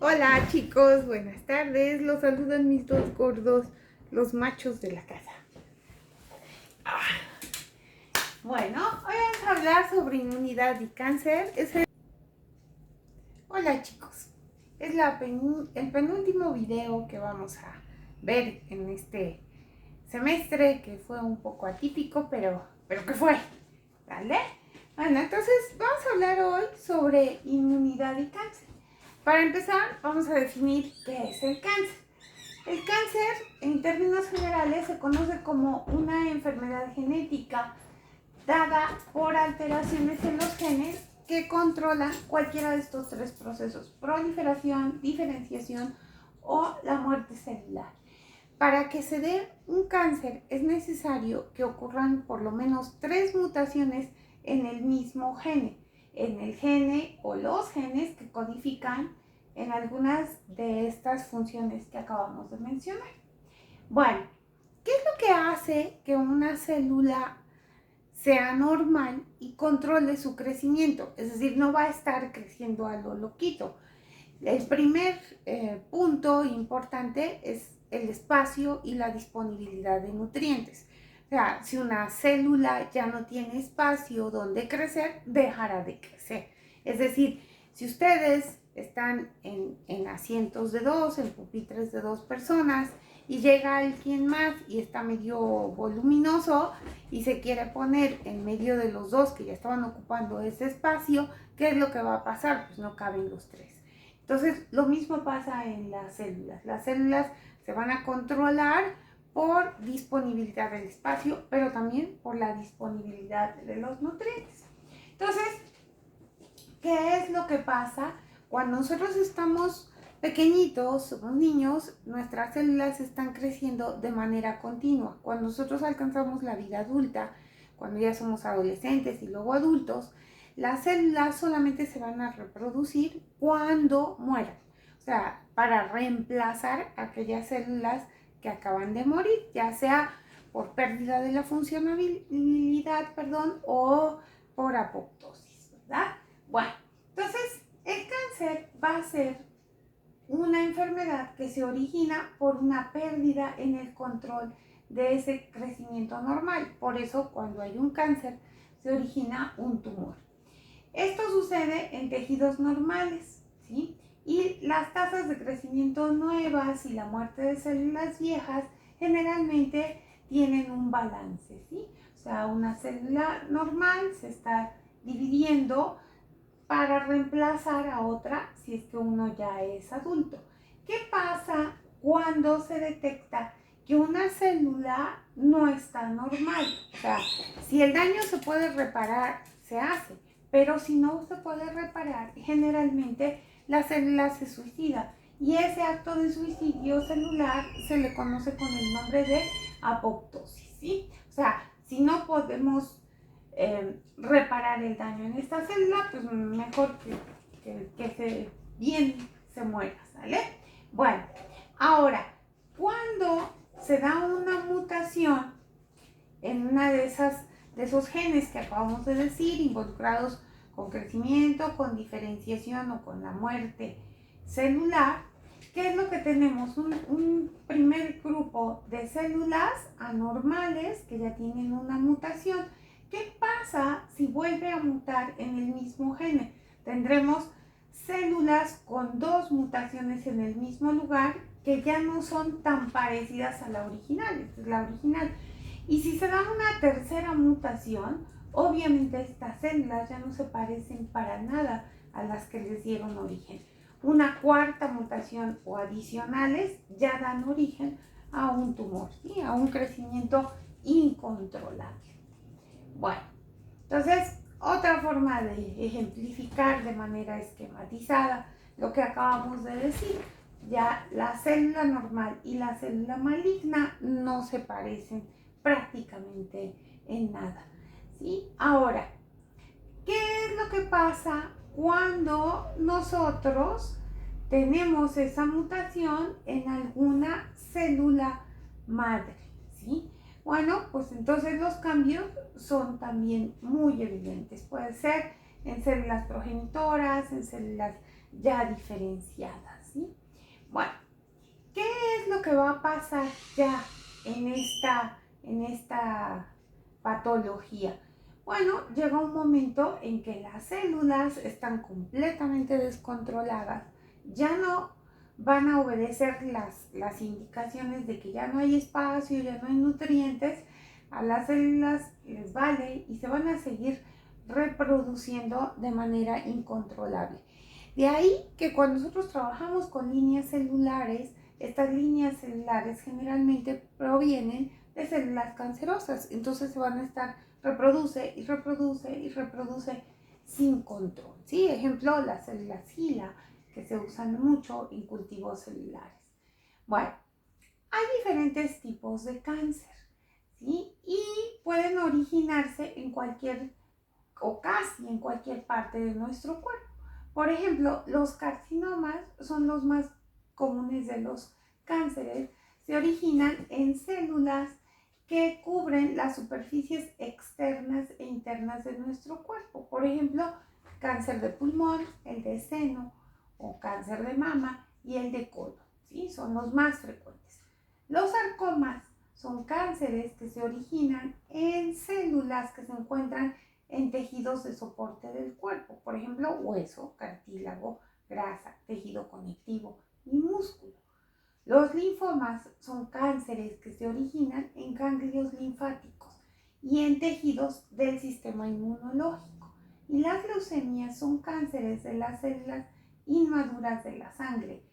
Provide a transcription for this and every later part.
Hola chicos, buenas tardes. Los saludan mis dos gordos, los machos de la casa. Bueno, hoy vamos a hablar sobre inmunidad y cáncer. Hola chicos, es el penúltimo video que vamos a ver en este semestre, que fue un poco atípico, pero que fue, ¿vale? Bueno, entonces vamos a hablar hoy sobre inmunidad y cáncer. Para empezar, vamos a definir qué es el cáncer. El cáncer, en términos generales, se conoce como una enfermedad genética dada por alteraciones en los genes que controlan cualquiera de estos tres procesos: proliferación, diferenciación o la muerte celular. Para que se dé un cáncer es necesario que ocurran por lo menos 3 mutaciones en el mismo gene, en el gene o los genes que codifican en algunas de estas funciones que acabamos de mencionar. Bueno, ¿qué es lo que hace que una célula sea normal y controle su crecimiento? Es decir, no va a estar creciendo a lo loquito. El primer punto importante es el espacio y la disponibilidad de nutrientes. O sea, si una célula ya no tiene espacio donde crecer, dejará de crecer. Es decir, si ustedes están en asientos de dos, en pupitres de dos personas, y llega alguien más y está medio voluminoso y se quiere poner en medio de los dos que ya estaban ocupando ese espacio, ¿qué es lo que va a pasar? Pues no caben los tres. Entonces, lo mismo pasa en las células. Las células se van a controlar por disponibilidad del espacio, pero también por la disponibilidad de los nutrientes. Entonces, ¿qué es lo que pasa cuando nosotros estamos pequeñitos, somos niños? Nuestras células están creciendo de manera continua. Cuando nosotros alcanzamos la vida adulta, cuando ya somos adolescentes y luego adultos, las células solamente se van a reproducir cuando mueran. O sea, para reemplazar aquellas células que acaban de morir, ya sea por pérdida de la funcionalidad, o por apoptosis, ¿verdad? Bueno, entonces el cáncer va a ser una enfermedad que se origina por una pérdida en el control de ese crecimiento normal. Por eso, cuando hay un cáncer, se origina un tumor. Esto sucede en tejidos normales, ¿sí? Y las tasas de crecimiento nuevas y la muerte de células viejas generalmente tienen un balance, ¿sí? O sea, una célula normal se está dividiendo para reemplazar a otra si es que uno ya es adulto. ¿Qué pasa cuando se detecta que una célula no está normal? O sea, si el daño se puede reparar, se hace, pero si no se puede reparar, generalmente la célula se suicida. Y ese acto de suicidio celular se le conoce con el nombre de apoptosis, ¿sí? O sea, si no podemos reparar el daño en esta célula, pues mejor que bien se muera, ¿sale? Bueno, ahora, cuando se da una mutación en una de esos genes que acabamos de decir, involucrados con crecimiento, con diferenciación o con la muerte celular, ¿qué es lo que tenemos? Un primer grupo de células anormales que ya tienen una mutación. ¿Qué pasa si vuelve a mutar en el mismo gene? Tendremos células con 2 mutaciones en el mismo lugar que ya no son tan parecidas a la original. Esta es la original. Y si se da una tercera mutación, obviamente estas células ya no se parecen para nada a las que les dieron origen. Una cuarta mutación o adicionales ya dan origen a un tumor, ¿sí? A un crecimiento incontrolable. Bueno, entonces otra forma de ejemplificar de manera esquematizada lo que acabamos de decir: ya la célula normal y la célula maligna no se parecen prácticamente en nada, ¿sí? Ahora, ¿qué es lo que pasa cuando nosotros tenemos esa mutación en alguna célula madre, ¿sí? Bueno, pues entonces los cambios son también muy evidentes. Puede ser en células progenitoras, en células ya diferenciadas. Bueno, ¿qué es lo que va a pasar ya en esta patología? Bueno, llega un momento en que las células están completamente descontroladas, ya no van a obedecer las indicaciones de que ya no hay espacio, ya no hay nutrientes, a las células les vale y se van a seguir reproduciendo de manera incontrolable. De ahí que cuando nosotros trabajamos con líneas celulares, estas líneas celulares generalmente provienen de células cancerosas, entonces se van a estar reproduce y reproduce y reproduce sin control. ¿Sí? Ejemplo, las células HeLa, que se usan mucho en cultivos celulares. Bueno, hay diferentes tipos de cáncer, ¿sí? Y pueden originarse en cualquier o casi en cualquier parte de nuestro cuerpo. Por ejemplo, los carcinomas son los más comunes de los cánceres. Se originan en células que cubren las superficies externas e internas de nuestro cuerpo. Por ejemplo, cáncer de pulmón, el de seno o cáncer de mama y el de colon, ¿sí? Son los más frecuentes. Los sarcomas son cánceres que se originan en células que se encuentran en tejidos de soporte del cuerpo, por ejemplo, hueso, cartílago, grasa, tejido conectivo y músculo. Los linfomas son cánceres que se originan en ganglios linfáticos y en tejidos del sistema inmunológico. Y las leucemias son cánceres de las células inmaduras de la sangre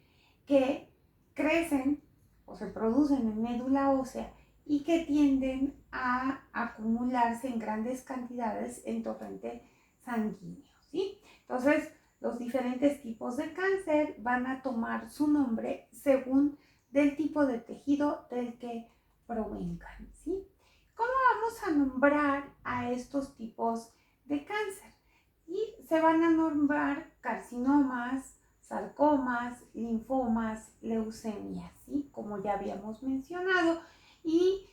que crecen o se producen en médula ósea y que tienden a acumularse en grandes cantidades en torrente sanguíneo, ¿sí? Entonces, los diferentes tipos de cáncer van a tomar su nombre según del tipo de tejido del que provengan, ¿sí? ¿Cómo vamos a nombrar a estos tipos de cáncer? Y se van a nombrar carcinomas, sarcomas, linfomas, leucemias, ¿sí? Como ya habíamos mencionado, y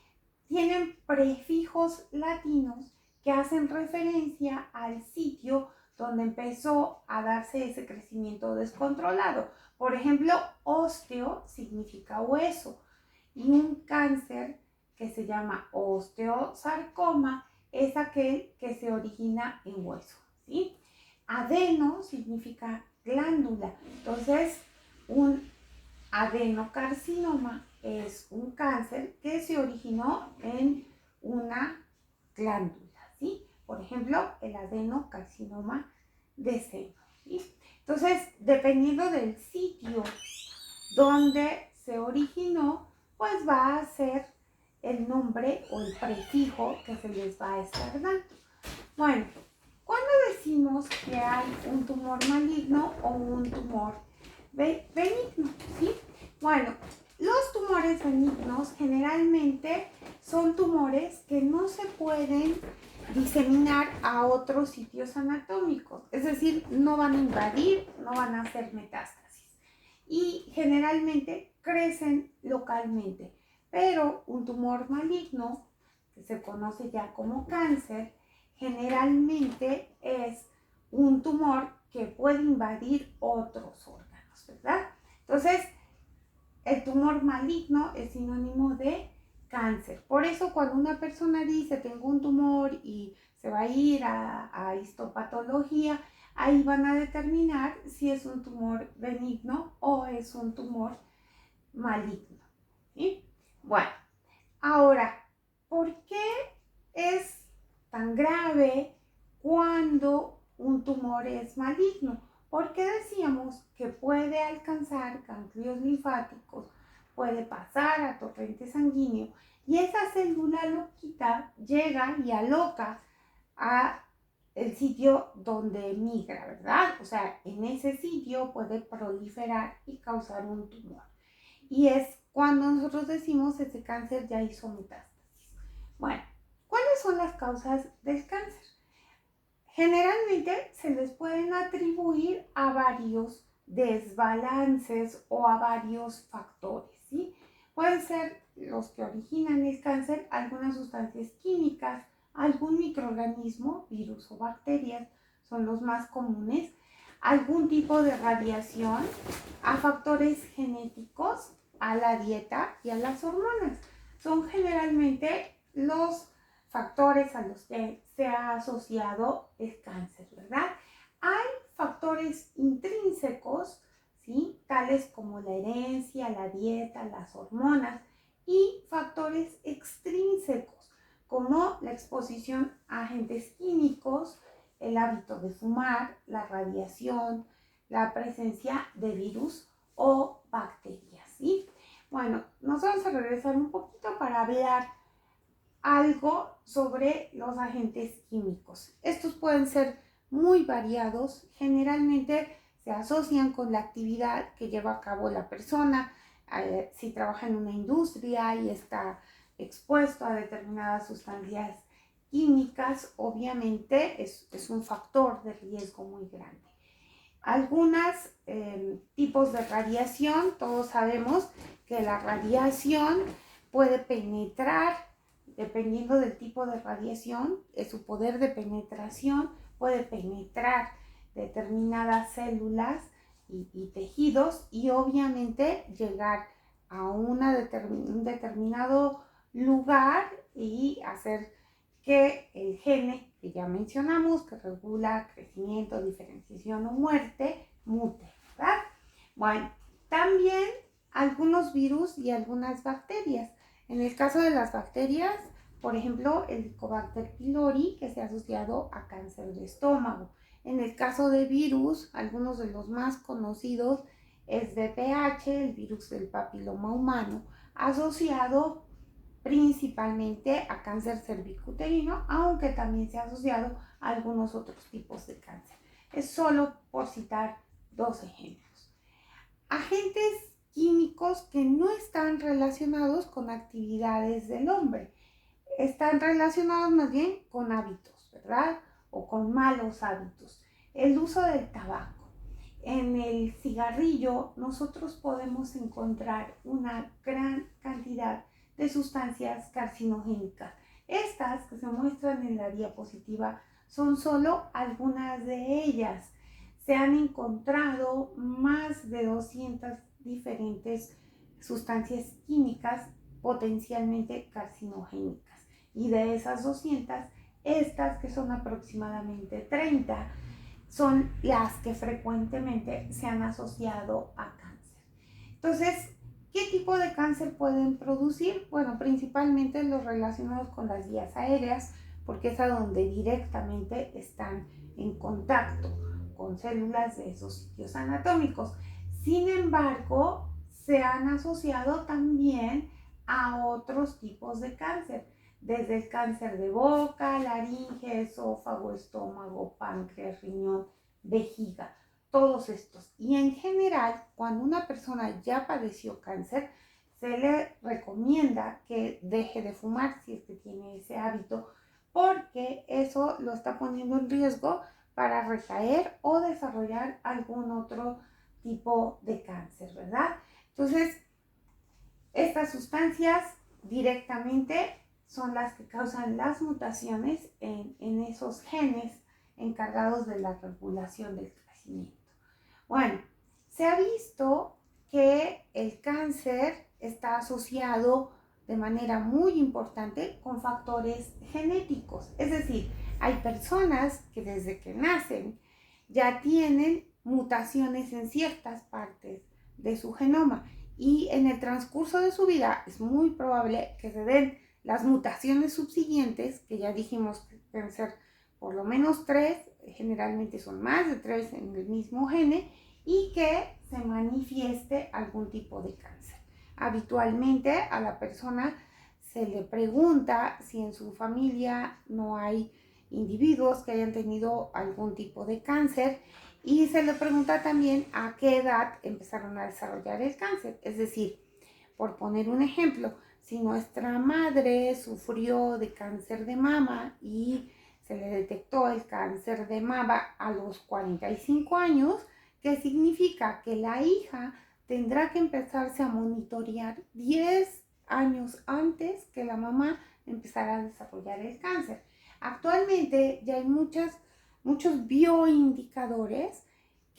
tienen prefijos latinos que hacen referencia al sitio donde empezó a darse ese crecimiento descontrolado. Por ejemplo, osteo significa hueso y un cáncer que se llama osteosarcoma es aquel que se origina en hueso, ¿sí? Adeno significa glándula, entonces un adenocarcinoma es un cáncer que se originó en una glándula, ¿sí? Por ejemplo, el adenocarcinoma de seno, ¿sí? Entonces, dependiendo del sitio donde se originó, pues va a ser el nombre o el prefijo que se les va a estar dando. Bueno, cuando decimos que hay un tumor maligno o un tumor benigno, ¿sí? Bueno, los tumores benignos generalmente son tumores que no se pueden diseminar a otros sitios anatómicos, es decir, no van a invadir, no van a hacer metástasis y generalmente crecen localmente, pero un tumor maligno, que se conoce ya como cáncer, generalmente es un tumor que puede invadir otros órganos, ¿verdad? Entonces, el tumor maligno es sinónimo de cáncer. Por eso cuando una persona dice tengo un tumor y se va a ir a histopatología, ahí van a determinar si es un tumor benigno o es un tumor maligno, ¿sí? Bueno, ahora, ¿por qué es tan grave cuando un tumor es maligno? Porque decíamos que puede alcanzar ganglios linfáticos, puede pasar a torrente sanguíneo y esa célula loquita llega y aloca a el sitio donde migra, ¿verdad? O sea, en ese sitio puede proliferar y causar un tumor. Y es cuando nosotros decimos ese cáncer ya hizo metástasis. Bueno, ¿cuáles son las causas del cáncer? Generalmente se les pueden atribuir a varios desbalances o a varios factores, ¿sí? Pueden ser los que originan el cáncer, algunas sustancias químicas, algún microorganismo, virus o bacterias, son los más comunes. algún tipo de radiación, a factores genéticos, a la dieta y a las hormonas. Son generalmente los factores a los que se ha asociado el cáncer, ¿verdad? Hay factores intrínsecos, ¿sí? Tales como la herencia, la dieta, las hormonas, y factores extrínsecos, como la exposición a agentes químicos, el hábito de fumar, la radiación, la presencia de virus o bacterias, ¿sí? Bueno, nos vamos a regresar un poquito para hablar algo sobre los agentes químicos. Estos pueden ser muy variados, generalmente se asocian con la actividad que lleva a cabo la persona. Si trabaja en una industria y está expuesto a determinadas sustancias químicas, obviamente es un factor de riesgo muy grande. Algunos tipos de radiación, todos sabemos que la radiación puede penetrar, dependiendo del tipo de radiación, su poder de penetración puede penetrar determinadas células y tejidos, y obviamente llegar a un determinado lugar y hacer que el gene que ya mencionamos, que regula crecimiento, diferenciación o muerte, mute, ¿verdad? Bueno, también algunos virus y algunas bacterias. En el caso de las bacterias, por ejemplo, el Helicobacter pylori, que se ha asociado a cáncer de estómago. En el caso de virus, algunos de los más conocidos es VPH, el virus del papiloma humano, asociado principalmente a cáncer cervicuterino, aunque también se ha asociado a algunos otros tipos de cáncer. Es solo por citar dos ejemplos. Agentes químicos que no están relacionados con actividades del hombre, están relacionados más bien con hábitos, ¿verdad? O con malos hábitos. El uso del tabaco. En el cigarrillo nosotros podemos encontrar una gran cantidad de sustancias carcinogénicas. Estas que se muestran en la diapositiva son solo algunas de ellas. Se han encontrado más de 200 diferentes sustancias químicas potencialmente carcinogénicas. Y de esas 200, estas que son aproximadamente 30, son las que frecuentemente se han asociado a cáncer. Entonces, ¿qué tipo de cáncer pueden producir? Bueno, principalmente los relacionados con las vías aéreas, porque es a donde directamente están en contacto con células de esos sitios anatómicos. Sin embargo, se han asociado también a otros tipos de cáncer, desde el cáncer de boca, laringe, esófago, estómago, páncreas, riñón, vejiga, todos estos. Y en general, cuando una persona ya padeció cáncer, se le recomienda que deje de fumar si es que tiene ese hábito, porque eso lo está poniendo en riesgo para recaer o desarrollar algún otro tipo de cáncer, ¿verdad? Entonces, estas sustancias directamente son las que causan las mutaciones en esos genes encargados de la regulación del crecimiento. Bueno, se ha visto que el cáncer está asociado de manera muy importante con factores genéticos. Es decir, hay personas que desde que nacen ya tienen mutaciones en ciertas partes de su genoma, y en el transcurso de su vida es muy probable que se den las mutaciones subsiguientes, que ya dijimos que pueden ser por lo menos 3, generalmente son más de 3 en el mismo gene, y que se manifieste algún tipo de cáncer. Habitualmente a la persona se le pregunta si en su familia no hay individuos que hayan tenido algún tipo de cáncer, y se le pregunta también a qué edad empezaron a desarrollar el cáncer. Es decir, por poner un ejemplo, si nuestra madre sufrió de cáncer de mama y se le detectó el cáncer de mama a los 45 años, ¿qué significa? Que la hija tendrá que empezarse a monitorear 10 años antes que la mamá empezara a desarrollar el cáncer. Actualmente ya hay muchos bioindicadores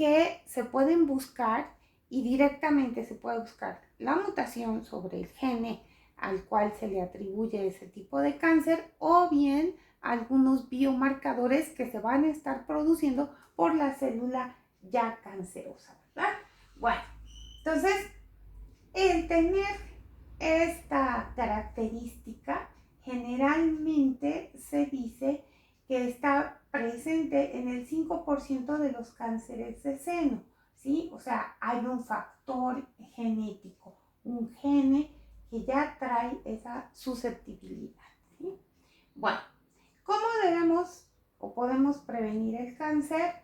que se pueden buscar y directamente se puede buscar la mutación sobre el gene al cual se le atribuye ese tipo de cáncer o bien algunos biomarcadores que se van a estar produciendo por la célula ya cancerosa, ¿verdad? Bueno, entonces el tener esta característica generalmente se dice que está presente en el 5% de los cánceres de seno, ¿sí? O sea, hay un factor genético, un gene que ya trae esa susceptibilidad, ¿sí? Bueno, ¿cómo debemos o podemos prevenir el cáncer?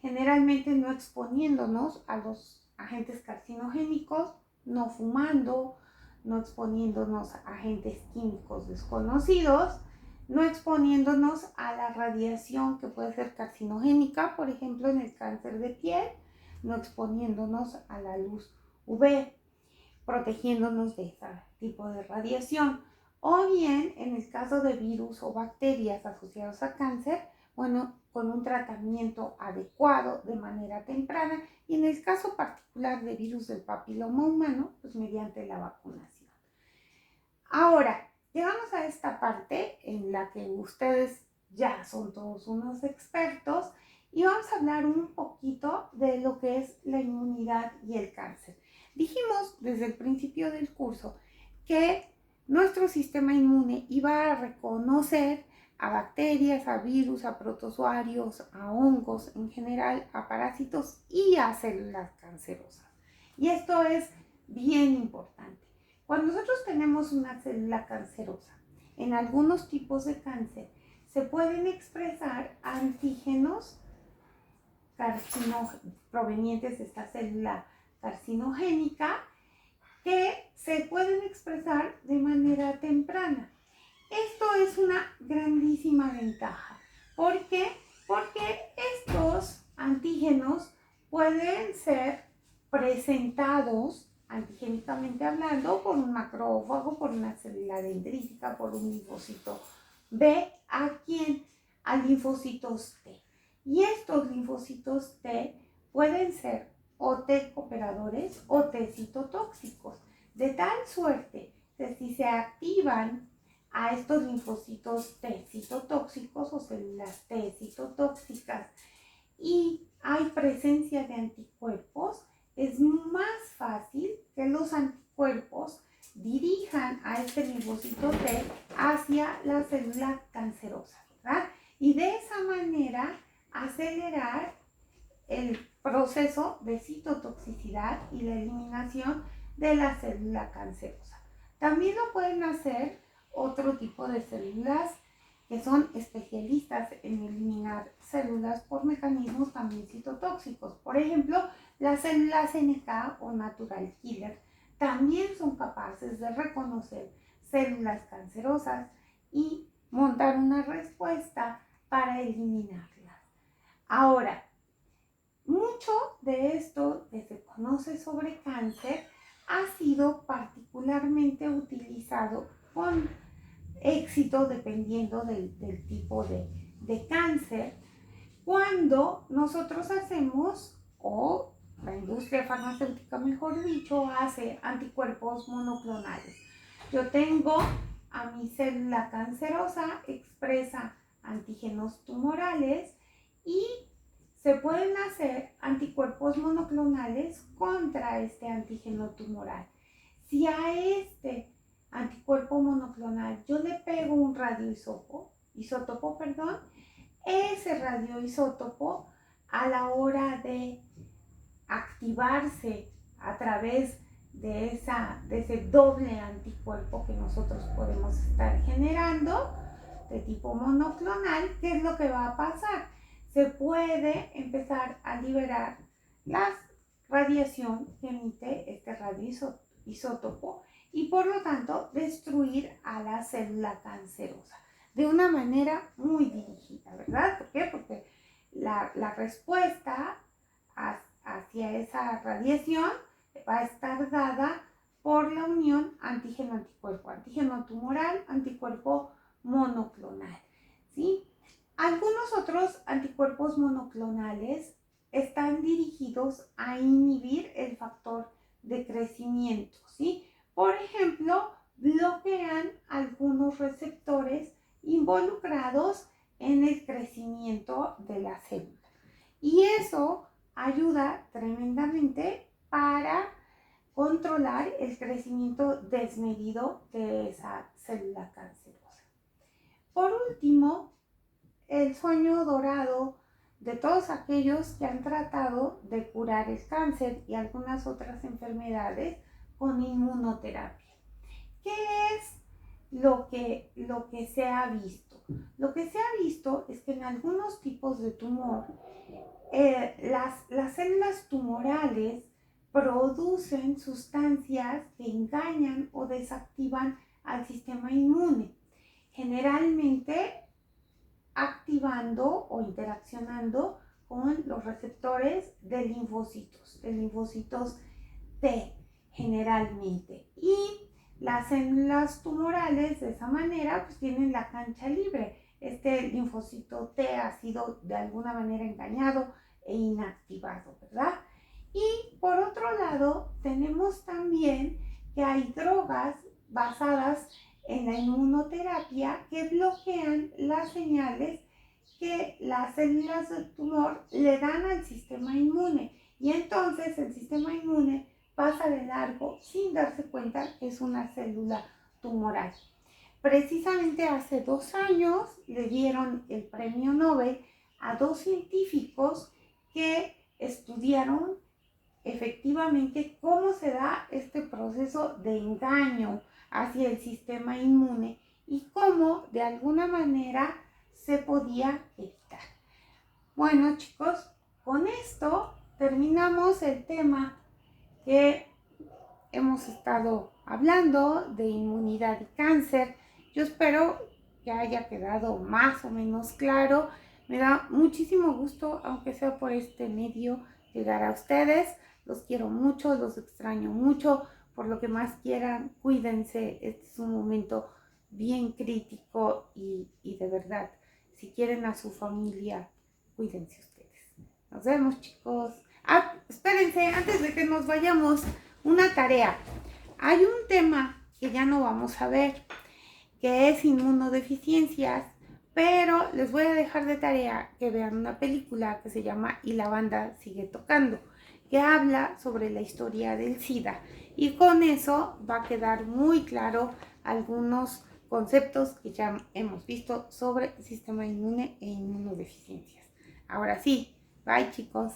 Generalmente no exponiéndonos a los agentes carcinogénicos, no fumando, no exponiéndonos a agentes químicos desconocidos, no exponiéndonos a la radiación que puede ser carcinogénica, por ejemplo en el cáncer de piel, no exponiéndonos a la luz UV, protegiéndonos de ese tipo de radiación. O bien, en el caso de virus o bacterias asociados a cáncer, bueno, con un tratamiento adecuado de manera temprana y en el caso particular de virus del papiloma humano, pues mediante la vacunación. Ahora, llegamos a esta parte en la que ustedes ya son todos unos expertos y vamos a hablar un poquito de lo que es la inmunidad y el cáncer. Dijimos desde el principio del curso que nuestro sistema inmune iba a reconocer a bacterias, a virus, a protozoarios, a hongos en general, a parásitos y a células cancerosas. Y esto es bien importante. Cuando nosotros tenemos una célula cancerosa, en algunos tipos de cáncer se pueden expresar antígenos provenientes de esta célula carcinogénica que se pueden expresar de manera temprana. Esto es una grandísima ventaja. ¿Por qué? Porque estos antígenos pueden ser presentados antigénicamente hablando por un macrófago, por una célula dendrítica, por un linfocito B, ¿a quién? A linfocitos T. Y estos linfocitos T pueden ser o T cooperadores o T citotóxicos, de tal suerte que si se activan a estos linfocitos T citotóxicos o células T citotóxicas y hay presencia de anticuerpos, es más fácil que los anticuerpos dirijan a este linfocito T hacia la célula cancerosa, ¿verdad? Y de esa manera acelerar el proceso de citotoxicidad y la eliminación de la célula cancerosa. También lo pueden hacer otro tipo de células que son especialistas en eliminar células por mecanismos también citotóxicos. Por ejemplo, las células NK o Natural Killer también son capaces de reconocer células cancerosas y montar una respuesta para eliminarlas. Ahora, mucho de esto que se conoce sobre cáncer ha sido particularmente utilizado con éxito dependiendo del tipo de cáncer cuando nosotros hacemos, o la industria farmacéutica mejor dicho, hace anticuerpos monoclonales. Yo tengo a mi célula cancerosa, expresa antígenos tumorales y se pueden hacer anticuerpos monoclonales contra este antígeno tumoral. Si a este anticuerpo monoclonal yo le pego un radioisótopo, ese radioisótopo a la hora de activarse a través de ese doble anticuerpo que nosotros podemos estar generando de tipo monoclonal, ¿qué es lo que va a pasar? Se puede empezar a liberar la radiación que emite este radioisótopo y por lo tanto destruir a la célula cancerosa de una manera muy dirigida, ¿verdad? ¿Por qué? Porque la respuesta hacia esa radiación va a estar dada por la unión antígeno-anticuerpo, antígeno tumoral, anticuerpo monoclonal, ¿sí? Algunos otros anticuerpos monoclonales están dirigidos a inhibir el factor de crecimiento, ¿sí? Por ejemplo, bloquean algunos receptores involucrados en el crecimiento de la célula. Y eso ayuda tremendamente para controlar el crecimiento desmedido de esa célula cancerosa. Por último, el sueño dorado de todos aquellos que han tratado de curar el cáncer y algunas otras enfermedades con inmunoterapia. ¿Qué es lo que se ha visto? Lo que se ha visto es que en algunos tipos de tumor, las células tumorales producen sustancias que engañan o desactivan al sistema inmune, generalmente activando o interaccionando con los receptores de linfocitos T generalmente. Y las células tumorales de esa manera pues tienen la cancha libre. Este linfocito T ha sido de alguna manera engañado e inactivado, ¿verdad? Y por otro lado, tenemos también que hay drogas basadas en la inmunoterapia que bloquean las señales que las células del tumor le dan al sistema inmune. Y entonces el sistema inmune pasa de largo sin darse cuenta que es una célula tumoral. Precisamente hace 2 años le dieron el premio Nobel a 2 científicos que estudiaron efectivamente cómo se da este proceso de engaño hacia el sistema inmune y cómo de alguna manera se podía evitar. Bueno, chicos, con esto terminamos el tema que hemos estado hablando de inmunidad y cáncer. Yo espero que haya quedado más o menos claro. Me da muchísimo gusto, aunque sea por este medio, llegar a ustedes. Los quiero mucho, los extraño mucho. Por lo que más quieran, cuídense. Este es un momento bien crítico y de verdad, si quieren a su familia, cuídense ustedes. Nos vemos, chicos. Ah, espérense, antes de que nos vayamos, una tarea. Hay un tema que ya no vamos a ver, que es inmunodeficiencias, pero les voy a dejar de tarea que vean una película que se llama Y la banda sigue tocando, que habla sobre la historia del SIDA. Y con eso va a quedar muy claro algunos conceptos que ya hemos visto sobre el sistema inmune e inmunodeficiencias. Ahora sí, bye chicos.